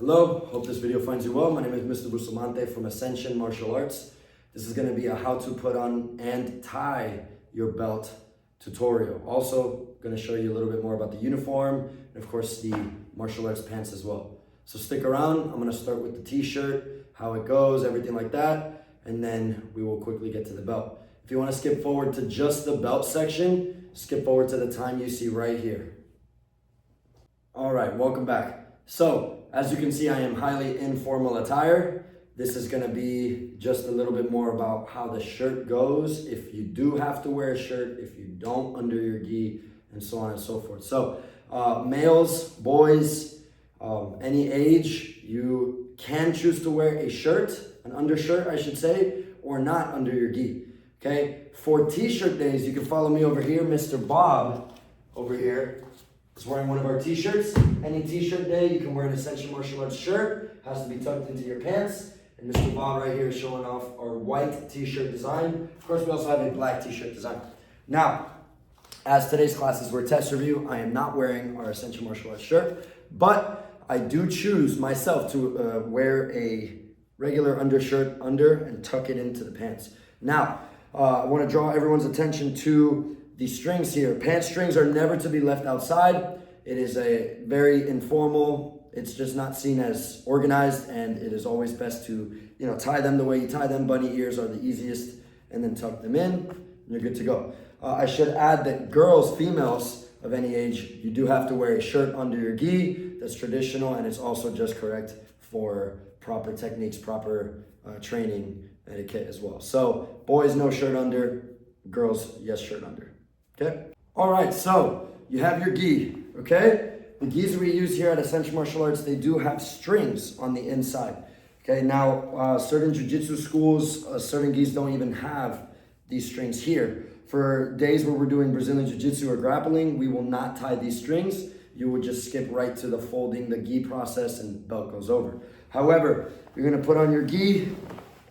Hello, hope this video finds you well. My name is Mr. Bustamante from Ascension Martial Arts. This is going to be a how to put on and tie your belt tutorial. Also going to show you a little bit more about the uniform and of course the martial arts pants as well. So stick around. I'm going to start with the t-shirt, how it goes, everything like that, and then we will quickly get to the belt. If you want to skip forward to just the belt section, skip forward to the time you see right here. All right, welcome back. So, as you can see, I am highly informal attire. This is gonna be just a little bit more about how the shirt goes, if you do have to wear a shirt, if you don't under your gi, and so on and so forth. So, males, boys, any age, you can choose to wear a shirt, an undershirt, I should say, or not under your gi, okay? For t-shirt days, you can follow me over here. Mr. Bob over here is wearing one of our t-shirts. Any t-shirt day, you can wear an Ascension Martial Arts shirt. Has to be tucked into your pants. And Mr. Bob right here is showing off our white t-shirt design. Of course, we also have a black t-shirt design. Now, as today's classes were test review, I am not wearing our Ascension Martial Arts shirt, but I do choose myself to wear a regular undershirt under and tuck it into the pants. Now, I want to draw everyone's attention to the strings here. Pant strings are never to be left outside. It is a very informal, it's just not seen as organized, and it is always best to, tie them the way you tie them. Bunny ears are the easiest, and then tuck them in, and you're good to go. I should add that girls, females of any age, you do have to wear a shirt under your gi. That's traditional, and it's also just correct for proper techniques, proper training etiquette as well. So boys, no shirt under. Girls, yes, shirt under. Okay. All right. So you have your gi. Okay. The gis we use here at Ascension Martial Arts, they do have strings on the inside. Okay. Now, certain jiu-jitsu schools, certain gis don't even have these strings here. For days where we're doing Brazilian jiu-jitsu or grappling, we will not tie these strings. You would just skip right to the folding the gi process and belt goes over. However, you're going to put on your gi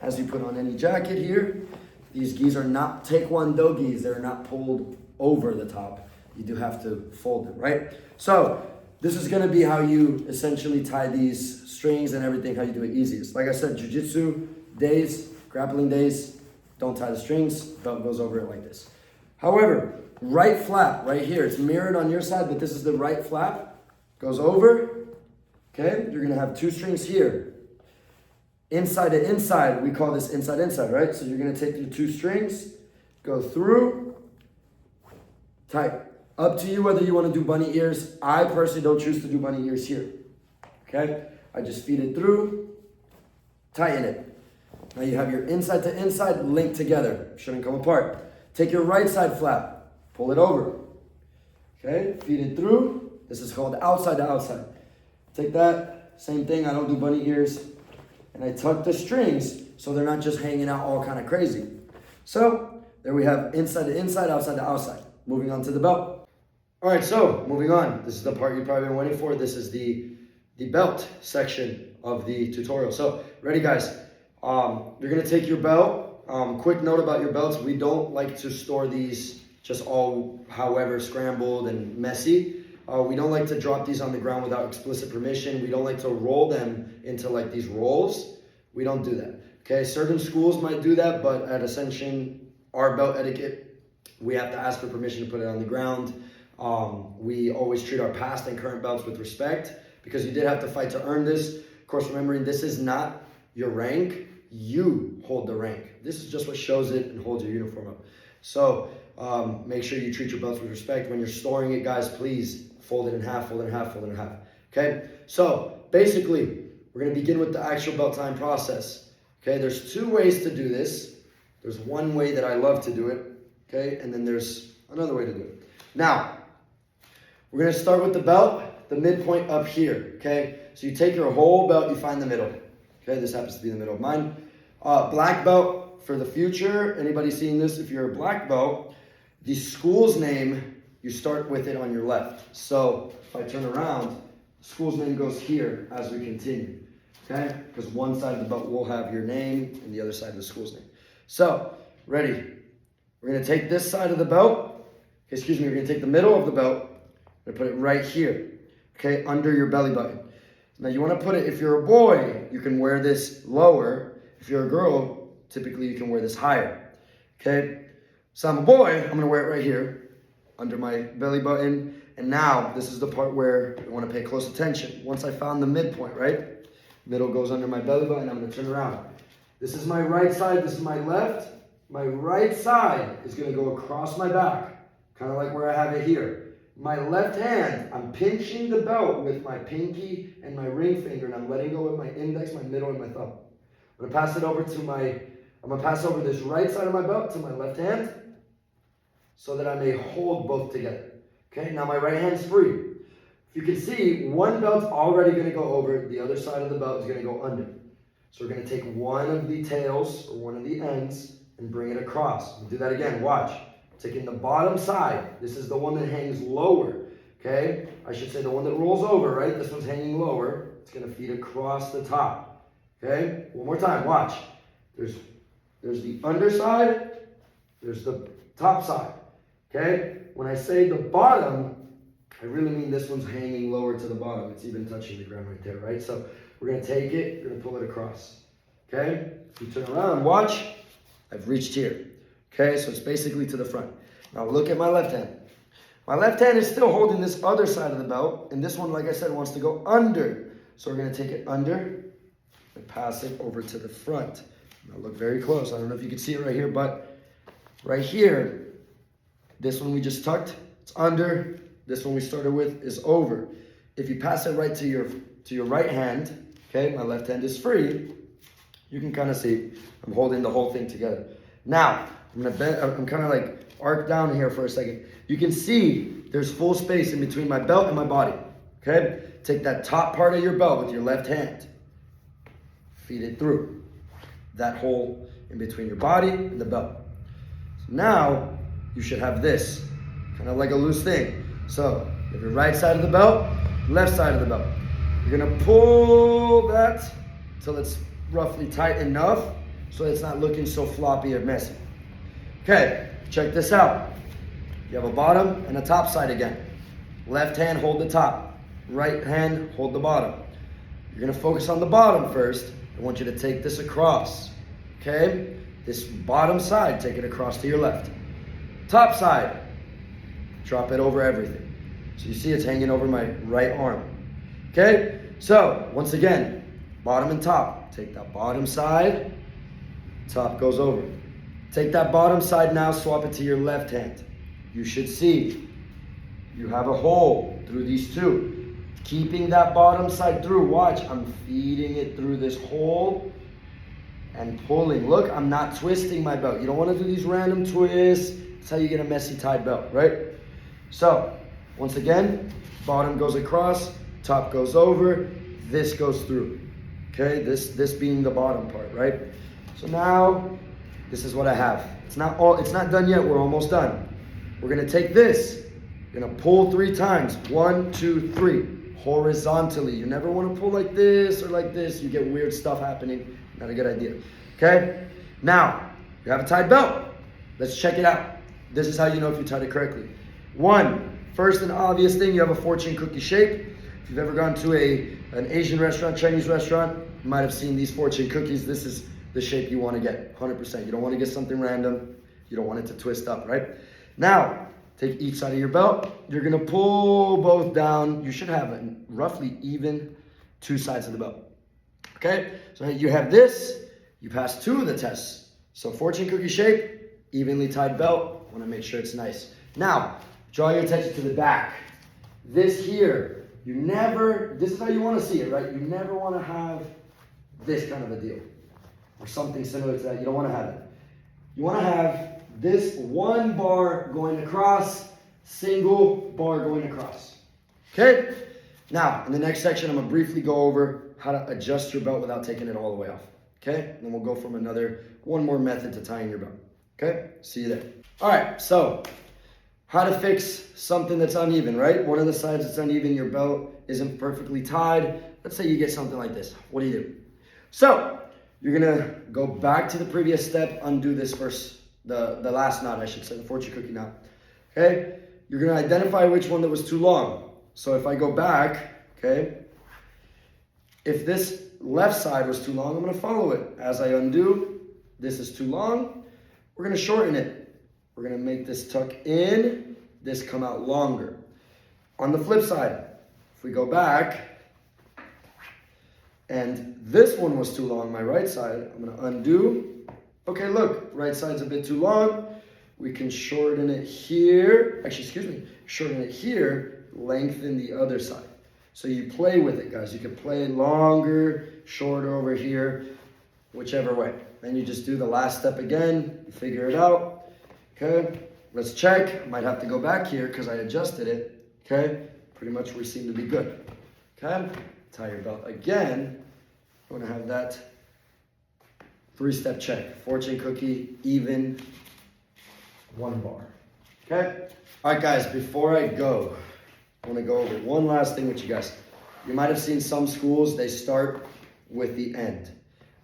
as you put on any jacket here. These gis are not taekwondo gis. They're not pulled over the top. You do have to fold them, right? So this is going to be how you essentially tie these strings and everything, how you do it easiest. Like I said, jiu-jitsu days, grappling days, don't tie the strings. Belt goes over it like this. However, right flap right here, it's mirrored on your side, but this is the right flap. Goes over. Okay, you're going to have two strings here. Inside to inside, we call this inside, right? So you're going to take your two strings, go through, tight. Up to you whether you want to do bunny ears. I personally don't choose to do bunny ears here. Okay, I just feed it through, tighten it. Now you have your inside to inside linked together. Shouldn't come apart. Take your right side flap, pull it over. Okay, feed it through. This is called outside to outside. Take that, same thing. I don't do bunny ears. And I tuck the strings so they're not just hanging out all kind of crazy. So there we have inside to inside, outside to outside. Moving on to the belt. All right, so moving on. This is the part you've probably been waiting for. This is the belt section of the tutorial. So ready, guys? You're gonna take your belt. Quick note about your belts. We don't like to store these just all however scrambled and messy. We don't like to drop these on the ground without explicit permission. We don't like to roll them into like these rolls. We don't do that. Okay, certain schools might do that, but at Ascension, our belt etiquette, we have to ask for permission to put it on the ground. We always treat our past and current belts with respect because you did have to fight to earn this. Of course, remembering this is not your rank. You hold the rank. This is just what shows it and holds your uniform up. So make sure you treat your belts with respect. When you're storing it, guys, please fold it in half, fold it in half, fold it in half. Okay, so basically, we're going to begin with the actual belt tying process. Okay, there's two ways to do this. There's one way that I love to do it. Okay, and then there's another way to do it. Now, we're going to start with the belt, the midpoint up here. Okay, so you take your whole belt, you find the middle. Okay, this happens to be the middle of mine. Black belt for the future. Anybody seeing this? If you're a black belt, the school's name, you start with it on your left. So if I turn around, the school's name goes here as we continue. Okay? Because one side of the belt will have your name and the other side of the school's name. So, ready? We're going to take this side of the belt. Excuse me, we're going to take the middle of the belt and put it right here. Okay? Under your belly button. Now you want to put it, if you're a boy, you can wear this lower. If you're a girl, typically you can wear this higher. Okay? So I'm a boy, I'm going to wear it right here under my belly button. And now this is the part where I want to pay close attention. Once I found the midpoint, right? Middle goes under my belly button, I'm going to turn around. This is my right side, this is my left. My right side is going to go across my back, kind of like where I have it here. My left hand, I'm pinching the belt with my pinky and my ring finger, and I'm letting go with my index, my middle, and my thumb. I'm going to pass it over I'm going to pass over this right side of my belt to my left hand so that I may hold both together. Okay, now my right hand's free. If you can see, one belt's already going to go over, the other side of the belt is going to go under. So we're going to take one of the tails, or one of the ends, and bring it across. We'll do that again, watch. Taking the bottom side, this is the one that hangs lower, okay? I should say the one that rolls over, right? This one's hanging lower. It's going to feed across the top, okay? One more time, watch. There's the underside, there's the top side, okay? When I say the bottom, I really mean this one's hanging lower to the bottom. It's even touching the ground right there, right? So we're going to take it, we're going to pull it across, okay? If you turn around, watch, I've reached here, okay? So it's basically to the front. Now look at my left hand. My left hand is still holding this other side of the belt, and this one, like I said, wants to go under. So we're going to take it under and pass it over to the front. Now look very close. I don't know if you can see it right here, but right here, this one we just tucked, it's under. This one we started with is over. If you pass it right to your right hand, okay, my left hand is free, you can kind of see I'm holding the whole thing together. Now, I'm kind of like arc down here for a second. You can see there's full space in between my belt and my body, okay? Take that top part of your belt with your left hand, feed it through that hole in between your body and the belt. So now, you should have this, kind of like a loose thing. So, you have your right side of the belt, left side of the belt. You're going to pull that till it's roughly tight enough so it's not looking so floppy or messy. Okay, check this out. You have a bottom and a top side again. Left hand, hold the top. Right hand, hold the bottom. You're going to focus on the bottom first. I want you to take this across. Okay? This bottom side, take it across to your left. Top side, drop it over everything. So you see it's hanging over my right arm. Okay? So, once again, bottom and top. Take that bottom side, top goes over. Take that bottom side now, swap it to your left hand. You should see you have a hole through these two. Keeping that bottom side through. Watch, I'm feeding it through this hole and pulling. Look, I'm not twisting my belt. You don't want to do these random twists. That's how you get a messy tied belt, right? So, once again, bottom goes across, top goes over, this goes through. Okay, this being the bottom part, right? So now, this is what I have. It's not done yet, we're almost done. We're gonna take this, we're gonna pull 3 times. 1, 2, 3, horizontally. You never wanna pull like this or like this, you get weird stuff happening. Not a good idea, okay? Now, you have a tied belt. Let's check it out. This is how you know if you tied it correctly. 1, first and obvious thing, you have a fortune cookie shape. If you've ever gone to an Asian restaurant, Chinese restaurant, you might have seen these fortune cookies. This is the shape you want to get, 100%. You don't want to get something random. You don't want it to twist up, right? Now, take each side of your belt. You're going to pull both down. You should have a roughly even 2 sides of the belt. Okay? So you have this. You pass 2 of the tests. So fortune cookie shape, evenly tied belt. I want to make sure it's nice. Now, draw your attention to the back. This here, this is how you want to see it, right? You never want to have this kind of a deal or something similar to that. You don't want to have it. You want to have this 1 bar going across, single bar going across. Okay? Now, in the next section, I'm going to briefly go over how to adjust your belt without taking it all the way off. Okay? And then we'll go from one more method to tying your belt. Okay? See you there. All right, so how to fix something that's uneven, right? One of the sides that's uneven, your belt isn't perfectly tied. Let's say you get something like this. What do? So, you're gonna go back to the previous step, undo this first, the last knot, I should say, the fortune cookie knot. Okay? You're gonna identify which one that was too long. So if I go back, okay, If this left side was too long, I'm going to follow it. As I undo, this is too long, we're going to shorten it. We're going to make this tuck in, this come out longer. On the flip side, if we go back, and this one was too long, my right side, I'm going to undo. Okay, look, right side's a bit too long. We can shorten it here. Actually, excuse me, shorten it here, lengthen the other side. So you play with it, guys. You can play longer, shorter over here, whichever way. Then you just do the last step again, you figure it out. Okay, let's check. Might have to go back here because I adjusted it. Okay, pretty much we seem to be good. Okay, tie your belt again. I want to have that 3-step check. Fortune cookie, even, 1 bar. Okay, all right, guys, before I go, I want to go over one last thing with you guys. You might have seen some schools, they start with the end.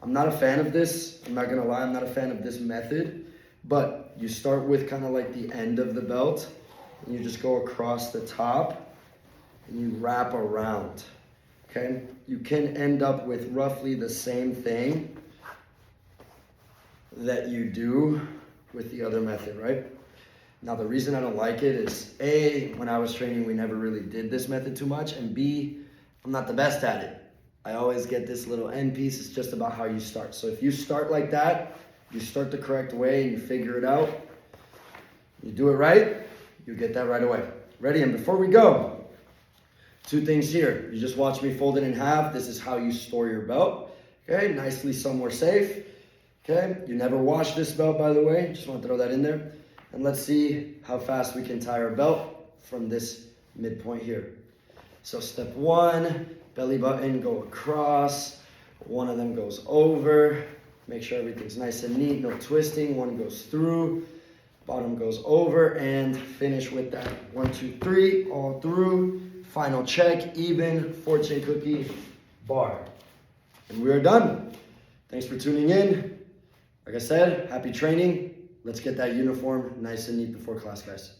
I'm not a fan of this. I'm not going to lie, I'm not a fan of this method. But you start with kind of like the end of the belt, and you just go across the top, and you wrap around. Okay? You can end up with roughly the same thing that you do with the other method, right? Now, the reason I don't like it is, A, when I was training, we never really did this method too much, and B, I'm not the best at it. I always get this little end piece. It's just about how you start. So if you start like that, you start the correct way and you figure it out, you do it right, you get that right away. Ready? And before we go, 2 things here. You just watch me fold it in half. This is how you store your belt. Okay, nicely somewhere safe. Okay, you never wash this belt, by the way. Just want to throw that in there. And let's see how fast we can tie our belt from this midpoint here. So step 1, belly button, go across. One of them goes over. Make sure everything's nice and neat, no twisting. One goes through, bottom goes over, and finish with that. 1, 2, 3, all through. Final check, even, fortune cookie, bar. And we are done. Thanks for tuning in. Like I said, happy training. Let's get that uniform nice and neat before class, guys.